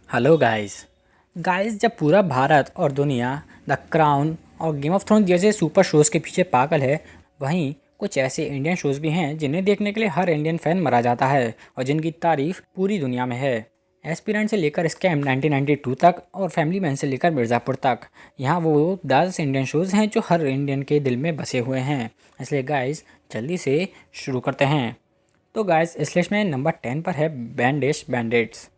Hello guys. जब पूरा भारत और दुनिया द क्राउन और गेम ऑफ थ्रोन जैसे सुपर शोज़ के पीछे पागल है, वहीं कुछ ऐसे इंडियन शोज़ भी हैं जिन्हें देखने के लिए हर इंडियन फैन मरा जाता है और जिनकी तारीफ पूरी दुनिया में है। एस्पिरेंट से लेकर स्कैम 1992 तक और फैमिली मैन से लेकर मिर्ज़ापुर तक, यहाँ वो 10 इंडियन शोज़ हैं जो हर इंडियन के दिल में बसे हुए हैं। इसलिए गाइस जल्दी से शुरू करते हैं। तो गाइस इस लिस्ट में नंबर 10 पर है बैंडेज बैंडेट्स।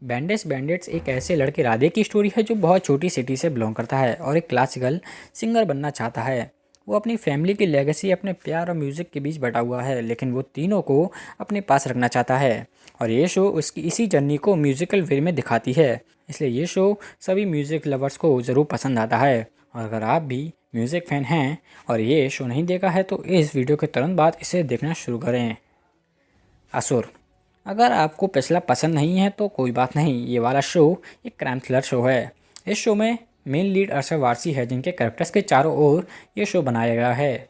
बैंडेज बैंडेट्स एक ऐसे लड़के राधे की स्टोरी है जो बहुत छोटी सिटी से बिलोंग करता है और एक क्लासिकल सिंगर बनना चाहता है। वो अपनी फैमिली की लेगेसी अपने प्यार और म्यूज़िक के बीच बटा हुआ है, लेकिन वो तीनों को अपने पास रखना चाहता है और ये शो उसकी इसी जर्नी को म्यूज़िकल वे में दिखाती है। इसलिए ये शो सभी म्यूज़िक लवर्स को ज़रूर पसंद आता है। और अगर आप भी म्यूज़िक फ़ैन हैं और ये शो नहीं देखा है तो इस वीडियो के तुरंत बाद इसे देखना शुरू करें। असुर। अगर आपको पिछला पसंद नहीं है तो कोई बात नहीं, ये वाला शो एक क्राइम थ्रिलर शो है। इस शो में मेन लीड अरशद वारसी है, जिनके कैरेक्टर्स के चारों ओर ये शो बनाया गया है।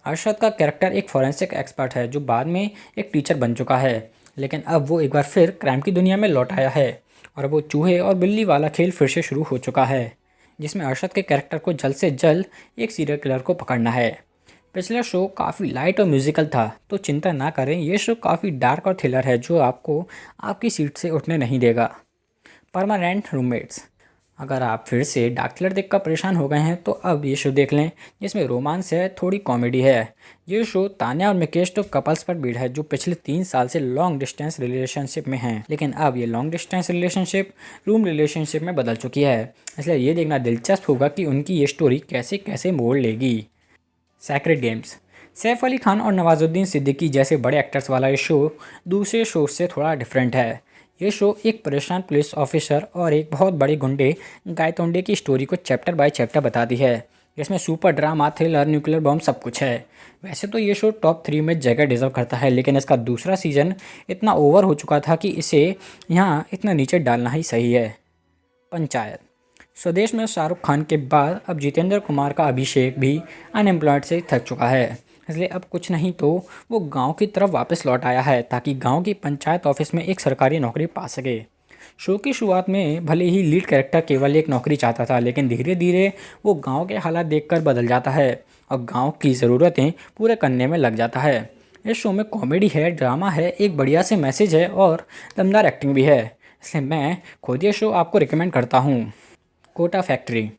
अरशद का कैरेक्टर एक फॉरेंसिक एक्सपर्ट है जो बाद में एक टीचर बन चुका है, लेकिन अब वो एक बार फिर क्राइम की दुनिया में लौट आया है और अब वो चूहे और बिल्ली वाला खेल फिर से शुरू हो चुका है, जिसमें अरशद के कैरेक्टर को जल्द से जल्द एक सीरियल किलर को पकड़ना है। पिछला शो काफ़ी लाइट और म्यूजिकल था, तो चिंता ना करें, ये शो काफ़ी डार्क और थ्रिलर है जो आपको आपकी सीट से उठने नहीं देगा। Permanent roommates. अगर आप फिर से डार्क थ्रिलर देखकर परेशान हो गए हैं तो अब ये शो देख लें, जिसमें रोमांस है, थोड़ी कॉमेडी है। ये शो तान्या और मुकेश तो कपल्स पर भीड़ है जो पिछले 3 साल से लॉन्ग डिस्टेंस रिलेशनशिप में हैं, लेकिन अब ये long distance relationship room relationship में बदल चुकी है। इसलिए ये देखना दिलचस्प होगा कि उनकी ये स्टोरी कैसे कैसे मोड़ लेगी। Sacred games. सैफ अली खान और नवाजुद्दीन सिद्दीकी जैसे बड़े एक्टर्स वाला ये शो दूसरे शो से थोड़ा डिफरेंट है। ये शो एक परेशान पुलिस ऑफिसर और एक बहुत बड़े गुंडे गायतोंडे की स्टोरी को चैप्टर बाय चैप्टर बताती है, जिसमें super drama, thriller, nuclear bomb सब कुछ है। वैसे तो ये शो टॉप 3 में जगह डिजर्व करता है, लेकिन इसका दूसरा सीज़न इतना ओवर हो चुका था कि इसे यहाँ इतना नीचे डालना ही सही है। पंचायत। स्वदेश में शाहरुख खान के बाद अब जितेंद्र कुमार का अभिषेक भी अनएम्प्लॉयड से थक चुका है, इसलिए अब कुछ नहीं तो वो गांव की तरफ वापस लौट आया है ताकि गांव की पंचायत ऑफिस में एक सरकारी नौकरी पा सके। शो की शुरुआत में भले ही लीड कैरेक्टर केवल एक नौकरी चाहता था, लेकिन धीरे धीरे वो गांव के हालात देखकर बदल जाता है और गांव की ज़रूरतें पूरे करने में लग जाता है। इस शो में कॉमेडी है, ड्रामा है, एक बढ़िया से मैसेज है और दमदार एक्टिंग भी है, इसलिए मैं खुद ये शो आपको रिकमेंड करता हूँ। कोटा फैक्ट्री।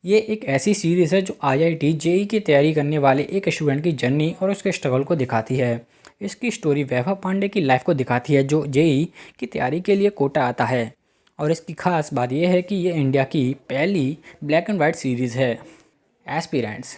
ये एक ऐसी सीरीज़ है जो आईआईटी जेई की तैयारी करने वाले एक स्टूडेंट की जर्नी और उसके स्ट्रगल को दिखाती है। इसकी स्टोरी वैभव पांडे की लाइफ को दिखाती है जो जेई की तैयारी के लिए कोटा आता है, और इसकी खास बात यह है कि ये इंडिया की पहली ब्लैक एंड वाइट सीरीज़ है। एस्पिरेंट्स।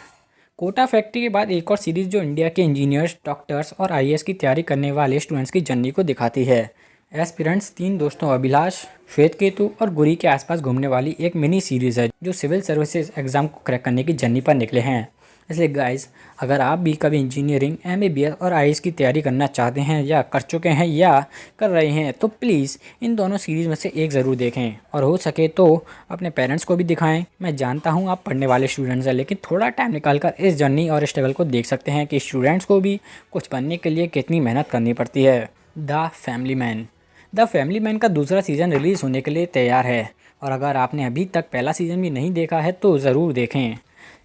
कोटा फैक्ट्री के बाद एक और सीरीज़ जो इंडिया के इंजीनियर्स, डॉक्टर्स और आईएएस की तैयारी करने वाले स्टूडेंट्स की जर्नी को दिखाती है। एस्पिरेंट्स 3 दोस्तों अभिलाष, श्वेत केतु और गुरी के आसपास घूमने वाली एक मिनी सीरीज़ है जो सिविल सर्विसेज एग्ज़ाम को क्रैक करने की जर्नी पर निकले हैं। इसलिए गाइस, अगर आप भी कभी इंजीनियरिंग, एमबीबीएस और आईएएस की तैयारी करना चाहते हैं या कर चुके हैं या कर रहे हैं तो प्लीज़ इन दोनों सीरीज़ में से एक ज़रूर देखें, और हो सके तो अपने पेरेंट्स को भी दिखाएं। मैं जानता हूँ आप पढ़ने वाले स्टूडेंट्स हैं, लेकिन थोड़ा टाइम निकाल कर इस जर्नी और स्ट्रगल को देख सकते हैं कि स्टूडेंट्स को भी कुछ बनने के लिए कितनी मेहनत करनी पड़ती है। The family man. The family man का दूसरा सीज़न रिलीज़ होने के लिए तैयार है, और अगर आपने अभी तक पहला सीज़न भी नहीं देखा है तो ज़रूर देखें।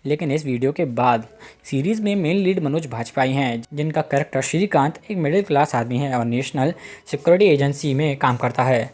लेकिन इस वीडियो के बाद सीरीज़ में मेन लीड मनोज बाजपेयी हैं, जिनका कैरेक्टर श्रीकांत एक मिडिल क्लास आदमी है और नेशनल सिक्योरिटी एजेंसी में काम करता है।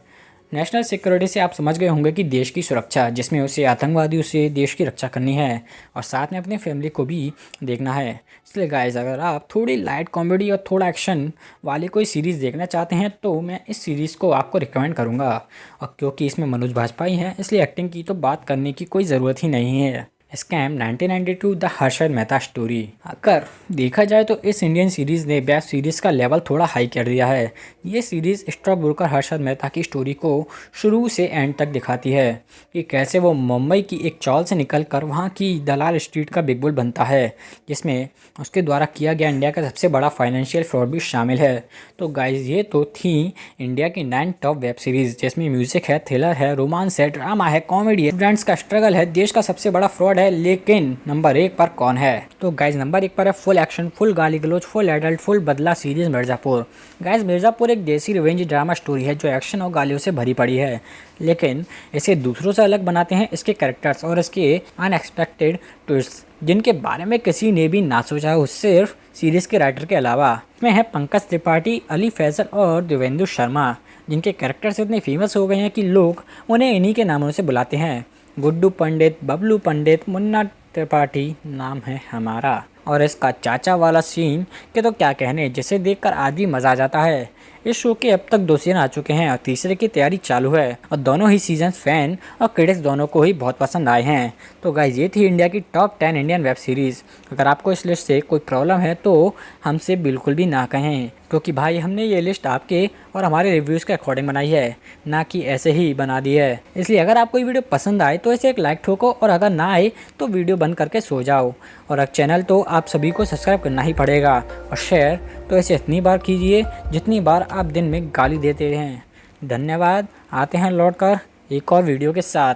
नेशनल सिक्योरिटी से आप समझ गए होंगे कि देश की सुरक्षा, जिसमें उसे आतंकवादियों से देश की रक्षा करनी है और साथ में अपने फैमिली को भी देखना है। इसलिए गाइस, अगर आप थोड़ी लाइट कॉमेडी और थोड़ा एक्शन वाली कोई सीरीज़ देखना चाहते हैं तो मैं इस सीरीज़ को आपको रिकमेंड करूंगा, और क्योंकि इसमें मनोज बाजपेयी हैं इसलिए एक्टिंग की तो बात करने की कोई ज़रूरत ही नहीं है। Scam 1992 the Harshad Mehta story. अगर देखा जाए तो इस इंडियन सीरीज़ ने वेब सीरीज़ का लेवल थोड़ा हाई कर दिया है। ये series stock broker Harshad Mehta की स्टोरी को शुरू से एंड तक दिखाती है कि कैसे वो मुंबई की एक चौल से निकलकर वहाँ की दलाल स्ट्रीट का बिग बुल बनता है, जिसमें उसके द्वारा किया गया इंडिया का सबसे बड़ा फाइनेंशियल फ्रॉड भी शामिल है। तो गाइज, ये तो थी इंडिया की 9 टॉप वेब सीरीज़, जिसमें म्यूज़िक है, थ्रिलर है, रोमांस है, ड्रामा है, कॉमेडी है, स्टूडेंट्स का स्ट्रगल है, देश का सबसे बड़ा फ्रॉड है है, लेकिन नंबर 1 पर कौन है? तो गाइज नंबर 1 पर है फुल एक्शन, फुल गाली गलौज, फुल एडल्ट, फुल बदला सीरीज मिर्ज़ापुर। गाइज मिर्ज़ापुर एक देसी रिवेंज ड्रामा स्टोरी है जो एक्शन और गालियों से भरी पड़ी है, लेकिन इसे दूसरों से अलग बनाते हैं इसके कैरेक्टर्स और इसके अनएक्सपेक्टेड ट्विस्ट, जिनके बारे में किसी ने भी ना सोचा हो, सिर्फ सीरीज के राइटर के अलावा। इसमें है पंकज त्रिपाठी, अली फैजल और देवेंदु शर्मा, जिनके कैरेक्टर्स इतने फेमस हो गए हैं कि लोग उन्हें इन्हीं के नामों से बुलाते हैं। गुड्डू पंडित, बबलू पंडित, मुन्ना त्रिपाठी नाम है हमारा। और इसका चाचा वाला सीन के तो क्या कहने, जिसे देखकर आज भी मज़ा आ जाता है। इस शो के अब तक 2 सीजन आ चुके हैं और तीसरे की तैयारी चालू है, और दोनों ही सीजन फैन और क्रिटिक्स दोनों को ही बहुत पसंद आए हैं। तो गाइज ये थी इंडिया की टॉप 10 इंडियन वेब सीरीज़। अगर आपको इस लिस्ट से कोई प्रॉब्लम है तो हमसे बिल्कुल भी ना कहें, क्योंकि भाई हमने ये लिस्ट आपके और हमारे रिव्यूज़ के अकॉर्डिंग बनाई है, ना कि ऐसे ही बना दी है। इसलिए अगर आपको ये वीडियो पसंद आए तो इसे एक लाइक ठोको, और अगर ना आए तो वीडियो बंद करके सो जाओ। और अब चैनल तो आप सभी को सब्सक्राइब करना ही पड़ेगा, और शेयर तो इसे इतनी बार कीजिए जितनी बार आप दिन में गाली देते हैं। धन्यवाद। आते हैं लौट कर एक और वीडियो के साथ।